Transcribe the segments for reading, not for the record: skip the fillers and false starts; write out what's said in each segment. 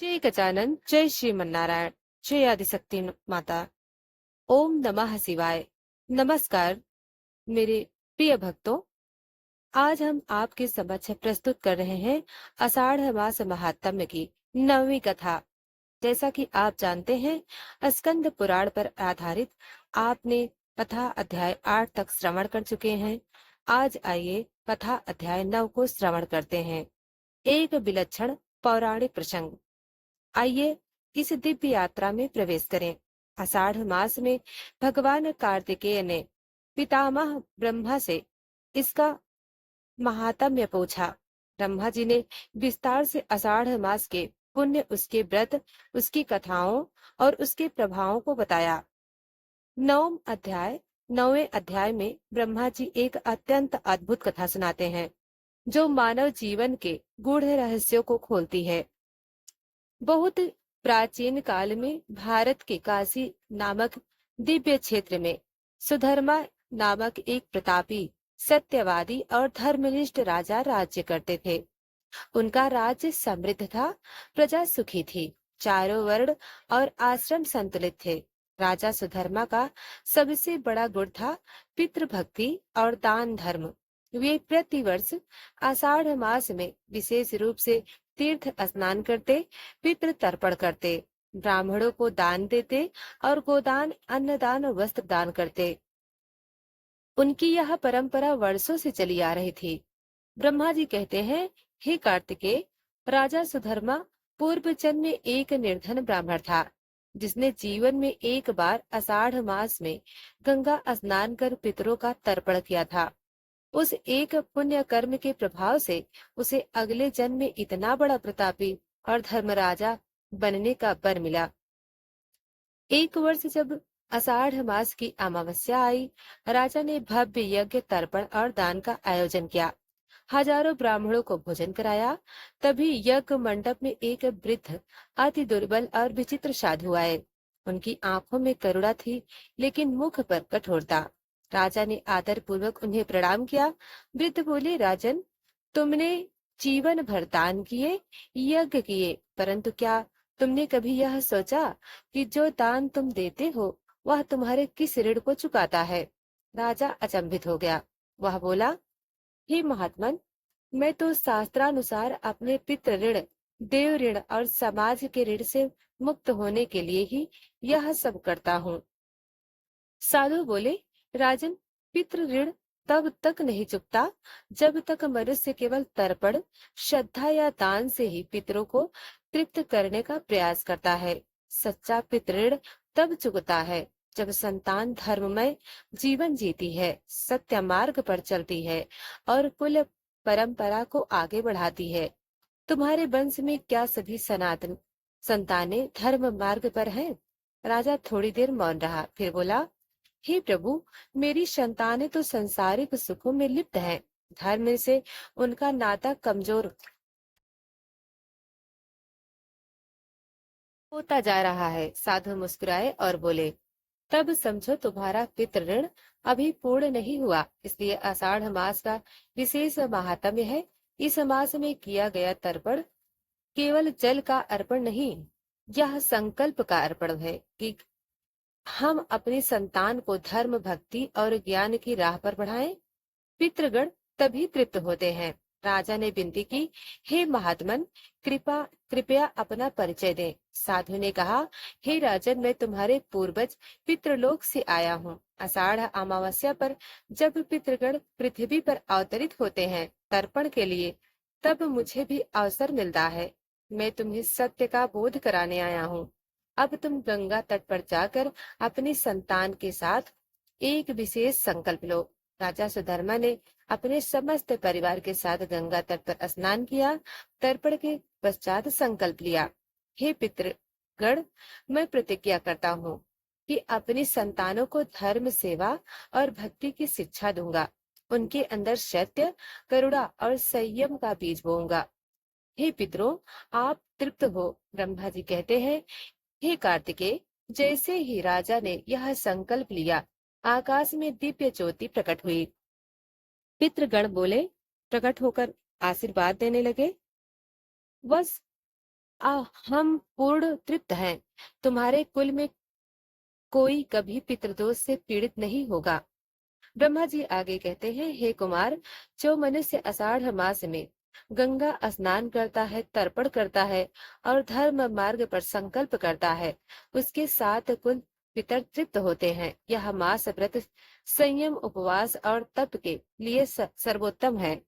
जय गजानन, जय श्रीमन्नारायण, जय आदिशक्ति माता। ओम नमः शिवाय। नमस्कार मेरे प्रिय भक्तों। आज हम आपके समक्ष प्रस्तुत कर रहे हैं आषाढ़ मास महात्म्य की 9वीं कथा। जैसा कि आप जानते हैं, स्कंद पुराण पर आधारित आपने कथा अध्याय 8 तक श्रवण कर चुके हैं। आज आइए कथा अध्याय 9 को श्रवण करते हैं। एक विलक्षण पौराणिक प्रसंग। आइए इस दिव्य यात्रा में प्रवेश करें। आषाढ़ मास में भगवान कार्तिकेय ने पितामह ब्रह्मा से इसका महात्म्य पूछा। ब्रह्मा जी ने विस्तार से आषाढ़ मास के पुण्य, उसके व्रत, उसकी कथाओं और उसके प्रभावों को बताया। नवम अध्याय 9वें अध्याय में ब्रह्मा जी एक अत्यंत अद्भुत कथा सुनाते हैं, जो मानव जीवन के गूढ़ रहस्यों को खोलती है। बहुत प्राचीन काल में भारत के काशी नामक दिव्य क्षेत्र में सुधर्मा नामक एक प्रतापी, सत्यवादी और धर्मनिष्ठ राजा राज्य करते थे। उनका राज्य समृद्ध था, प्रजा सुखी थी, चारों वर्ण और आश्रम संतुलित थे। राजा सुधर्मा का सबसे बड़ा गुण था पितृभक्ति और दान धर्म। वे प्रतिवर्ष आषाढ़ मास में विशेष रूप से तीर्थ स्नान करते, पितृ तर्पण करते, ब्राह्मणों को दान देते और गोदान, अन्नदान और वस्त्र दान करते। उनकी यह परंपरा वर्षों से चली आ रही थी। ब्रह्मा जी कहते हैं, हे कार्तिकेय, राजा सुधर्मा पूर्व जन्म में एक निर्धन ब्राह्मण था, जिसने जीवन में एक बार आषाढ़ मास में गंगा स्नान कर पितरों का तर्पण किया था। उस एक पुण्य कर्म के प्रभाव से उसे अगले जन्म में इतना बड़ा प्रतापी और धर्मराजा बनने का वर मिला। एक वर्ष जब आषाढ़ मास की अमावस्या आई, राजा ने भव्य यज्ञ, तर्पण और दान का आयोजन किया। हजारों ब्राह्मणों को भोजन कराया। तभी यज्ञ मंडप में एक वृद्ध, अति दुर्बल और विचित्र साधु आए। उनकी आंखों में करुणा थी, लेकिन मुख पर कठोरता। राजा ने आदर पूर्वक उन्हें प्रणाम किया। वृद्ध बोले, राजन, तुमने जीवन भर दान किए, यज्ञ किए, परंतु क्या तुमने कभी यह सोचा कि जो दान तुम देते हो वह तुम्हारे किस ऋण को चुकाता है? राजा अचंभित हो गया। वह बोला, हे महात्मन, मैं तो शास्त्रानुसार अपने पितृ ऋण, देव ऋण और समाज के ऋण से मुक्त होने के लिए ही यह सब करता हूँ। साधु बोले, राजन, पितृ ऋण तब तक नहीं चुकता जब तक मनुष्य केवल तर्पण, श्रद्धा या दान से ही पितरों को तृप्त करने का प्रयास करता है। सच्चा पितृ ऋण तब चुकता है जब संतान धर्ममय जीवन जीती है, सत्य मार्ग पर चलती है और कुल परंपरा को आगे बढ़ाती है। तुम्हारे वंश में क्या सभी सनातन संतानें धर्म मार्ग पर हैं? राजा थोड़ी देर मौन रहा, फिर बोला, हे प्रभु, मेरी संतानें तो संसारिक सुखों में लिप्त हैं। धर्म से उनका नाता कमजोर होता जा रहा है। साधु मुस्कुराए और बोले, तब समझो तुम्हारा पितृ ऋण अभी पूर्ण नहीं हुआ, इसलिए आषाढ़ मास का विशेष महात्म्य है। इस मास में किया गया तर्पण केवल जल का अर्पण नहीं, यह संकल्प का अर्पण है कि हम अपनी संतान को धर्म, भक्ति और ज्ञान की राह पर बढ़ाएं। पितृगण तभी तृप्त होते हैं। राजा ने विनती की, हे महात्मन, कृपया अपना परिचय दें। साधु ने कहा, हे राजन, मैं तुम्हारे पूर्वज पितृलोक से आया हूँ। आषाढ़ अमावस्या पर जब पितृगण पृथ्वी पर अवतरित होते हैं तर्पण के लिए, तब मुझे भी अवसर मिलता है। मैं तुम्हें सत्य का बोध कराने आया हूँ। अब तुम गंगा तट पर जाकर अपनी संतान के साथ एक विशेष संकल्प लो। राजा सुधर्मा ने अपने समस्त परिवार के साथ गंगा तट पर स्नान किया। तर्पण के पश्चात संकल्प लिया, हे पितृगण, मैं प्रतिज्ञा करता हूँ कि अपनी संतानों को धर्म, सेवा और भक्ति की शिक्षा दूंगा। उनके अंदर सत्य, करुणा और संयम का बीज बोऊंगा। हे पितरों, आप तृप्त हो। ब्रह्मा जी कहते हैं, हे कार्तिकेय, जैसे ही राजा ने यह संकल्प लिया, आकाश में दिव्य ज्योति प्रकट हुई। पितृगण बोले, प्रकट होकर आशीर्वाद देने लगे। बस हम पूर्ण तृप्त हैं। तुम्हारे कुल में कोई कभी पितृदोष से पीड़ित नहीं होगा। ब्रह्मा जी आगे कहते हैं, हे कुमार, जो मनुष्य आषाढ़ मास में गंगा स्नान करता है, तर्पण करता है और धर्म मार्ग पर संकल्प करता है, उसके साथ कुल पितर तृप्त होते हैं। यह मास व्रत संयम, उपवास और तप के लिए सर्वोत्तम है।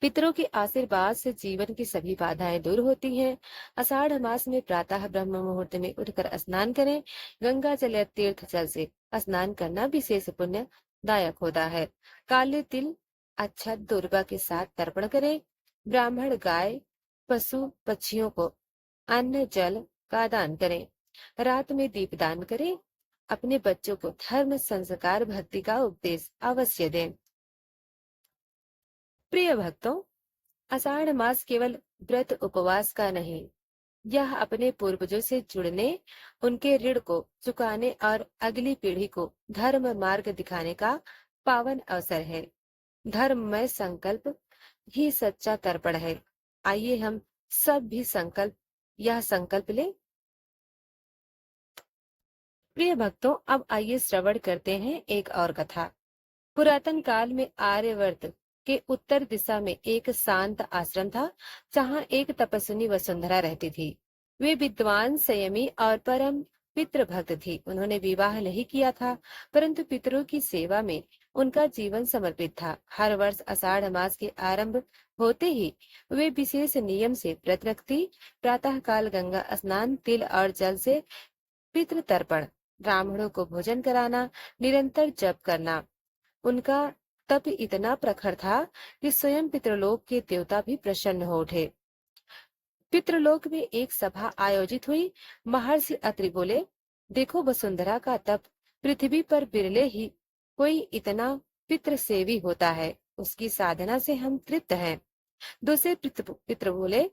पितरों के आशीर्वाद से जीवन की सभी बाधाएं दूर होती हैं। आषाढ़ मास में प्रातः ब्रह्म मुहूर्त में उठकर स्नान करें। गंगा जल या तीर्थ जल से स्नान करना विशेष पुण्य दायक होता है। काले तिल अक्षत दुर्वा के साथ तर्पण करें। ब्राह्मण, गाय, पशु पक्षियों को अन्न जल का दान करें। रात में दीप दान करें। अपने बच्चों को धर्म, संस्कार, भक्ति का उपदेश अवश्य दें। प्रिय भक्तों, आषाढ़ मास केवल व्रत उपवास का नहीं, यह अपने पूर्वजों से जुड़ने, उनके ऋण को चुकाने और अगली पीढ़ी को धर्म मार्ग दिखाने का पावन अवसर है। धर्म में संकल्प ही सच्चा तर्पण है। आइए हम सब भी यह संकल्प ले। प्रिय भक्तों, अब आइए श्रवण करते हैं एक और कथा। पुरातन काल में आर्यवर्त के उत्तर दिशा में एक शांत आश्रम था, जहाँ एक तपस्विनी वसुंधरा रहती थी। वे विद्वान, संयमी और परम पितृ भक्त थी। उन्होंने विवाह नहीं किया था, परंतु पितरों की सेवा में उनका जीवन समर्पित था। हर वर्ष आषाढ़ मास के आरंभ होते ही वे विशेष नियम से व्रत रखती। प्रातः काल गंगा स्नान, तिल और जल से पितृ तर्पण, ब्राह्मणों को भोजन कराना, निरंतर जप करना। उनका तप इतना प्रखर था कि स्वयं पितृलोक के देवता भी प्रसन्न हो उठे। पितृलोक में एक सभा आयोजित हुई। महर्षि अत्रि बोले, देखो, वसुंधरा का तप पृथ्वी पर बिरले ही कोई इतना पितृ सेवी होता है। उसकी साधना से हम तृप्त हैं। दूसरे पितृ बोले,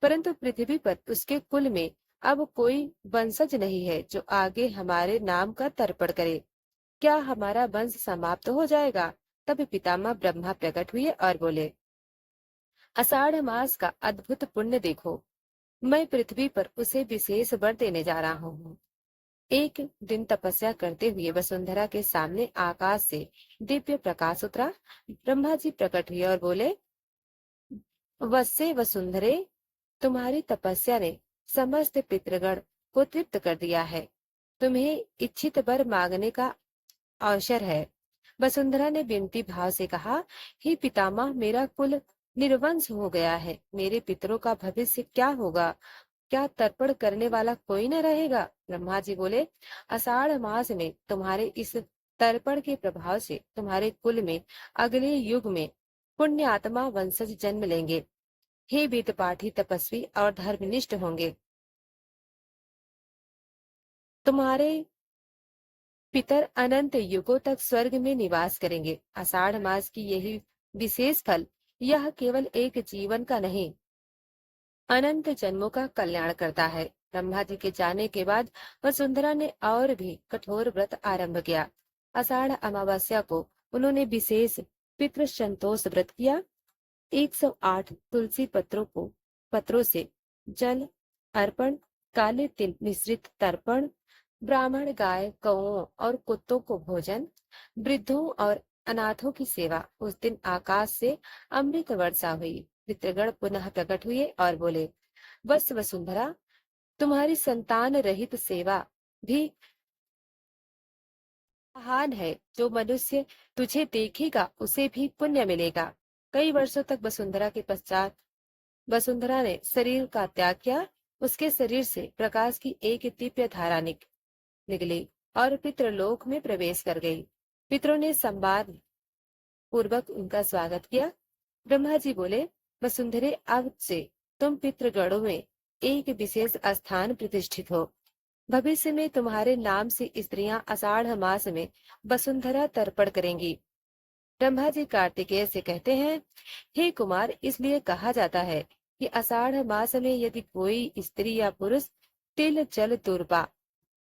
परंतु पृथ्वी पर उसके कुल में अब कोई वंशज नहीं है जो आगे हमारे नाम का तर्पण करे। क्या हमारा वंश समाप्त हो जाएगा? तब पितामह ब्रह्मा प्रकट हुए और बोले, आषाढ़ मास का अद्भुत पुण्य देखो। मैं पृथ्वी पर उसे विशेष वर देने जा रहा हूँ। एक दिन तपस्या करते हुए वसुंधरा के सामने आकाश से दिव्य प्रकाश उतरा। ब्रह्मा जी प्रकट हुए और बोले, वत्से वसुंधरे, तुम्हारी तपस्या ने समस्त पितृगण को तृप्त कर दिया है। तुम्हें इच्छित वर मांगने का अवसर है। वसुंधरा ने विनती भाव से कहा, हे पितामह, मेरा कुल निर्वंश हो गया है। मेरे पितरों का भविष्य क्या होगा? क्या तर्पण करने वाला कोई न रहेगा? ब्रह्मा जी बोले, आषाढ़ मास में तुम्हारे इस तर्पण के प्रभाव से तुम्हारे कुल में अगले युग में पुण्य आत्मा वंशज जन्म लेंगे। हे वेद पाठी, तपस्वी और धर्मनिष्ठ होंगे। तुम्हारे पितर अनंत युगों तक स्वर्ग में निवास करेंगे। आषाढ़ मास की यही विशेष फल, यह केवल एक जीवन का नहीं, अनंत जन्मों का कल्याण करता है। ब्रह्मा जी के जाने के बाद वसुंधरा ने और भी कठोर व्रत आरंभ किया। आषाढ़ अमावस्या को उन्होंने विशेष पितृ संतोष व्रत किया। 108 तुलसी पत्रों से जल अर्पण, काले तिल मिश्रित तर्पण, ब्राह्मण, गाय, गौओं और कुत्तों को भोजन, वृद्धों और अनाथों की सेवा। उस दिन आकाश से अमृत वर्षा हुई। पितृगण पुनः प्रकट हुए और बोले, बस वसुंधरा, तुम्हारी संतान रहित सेवा भी महान है। जो मनुष्य तुझे देखेगा उसे भी पुण्य मिलेगा। कई वर्षों तक वसुंधरा के पश्चात वसुंधरा ने शरीर का त्याग किया। उसके शरीर से प्रकाश की एक दिव्य धारा निकली और पितृलोक में प्रवेश कर गई। पितरों ने सम्मान पूर्वक उनका स्वागत किया। ब्रह्मा जी बोले, वसुंधरे, अब से तुम पितृगणों में एक विशेष स्थान प्रतिष्ठित हो। भविष्य में तुम्हारे नाम से स्त्रियां आषाढ़ मास में वसुंधरा तर्पण करेंगी। ब्रह्मा जी कार्तिकेय से कहते हैं, हे कुमार, इसलिए कहा जाता है कि आषाढ़ मास में यदि कोई स्त्री या पुरुष तिल, जल, दूर्वा,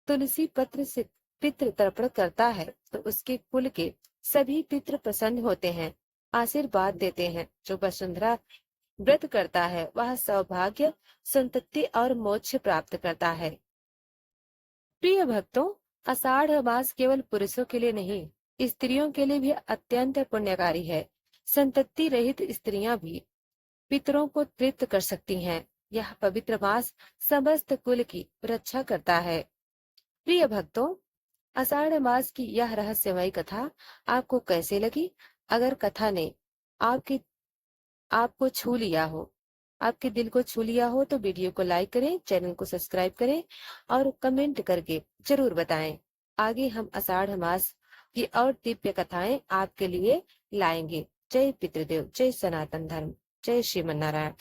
तुलसी पत्र से पितृ तर्पण करता है तो उसके कुल के सभी पितृ प्रसन्न होते हैं, आशीर्वाद देते हैं। जो वसुंधरा व्रत करता है वह सौभाग्य, संतति और मोक्ष प्राप्त करता है। प्रिय भक्तों, आषाढ़ मास केवल पुरुषों के लिए नहीं, स्त्रियों के लिए भी अत्यंत पुण्यकारी है। संतति रहित स्त्रियां भी पितरों को तृप्त कर सकती हैं। यह पवित्र मास समस्त कुल की रक्षा करता है। प्रिय भक्तों, आषाढ़ मास की यह रहस्यमयी कथा आपको कैसे लगी? अगर कथा ने आपकी आपको छू लिया हो, आपके दिल को छू लिया हो, तो वीडियो को लाइक करें, चैनल को सब्सक्राइब करें और कमेंट करके जरूर बताएं। आगे हम आषाढ़ मास की और दिव्य कथाएं आपके लिए लाएंगे। जय पितृदेव, जय सनातन धर्म, जय श्रीमन नारायण।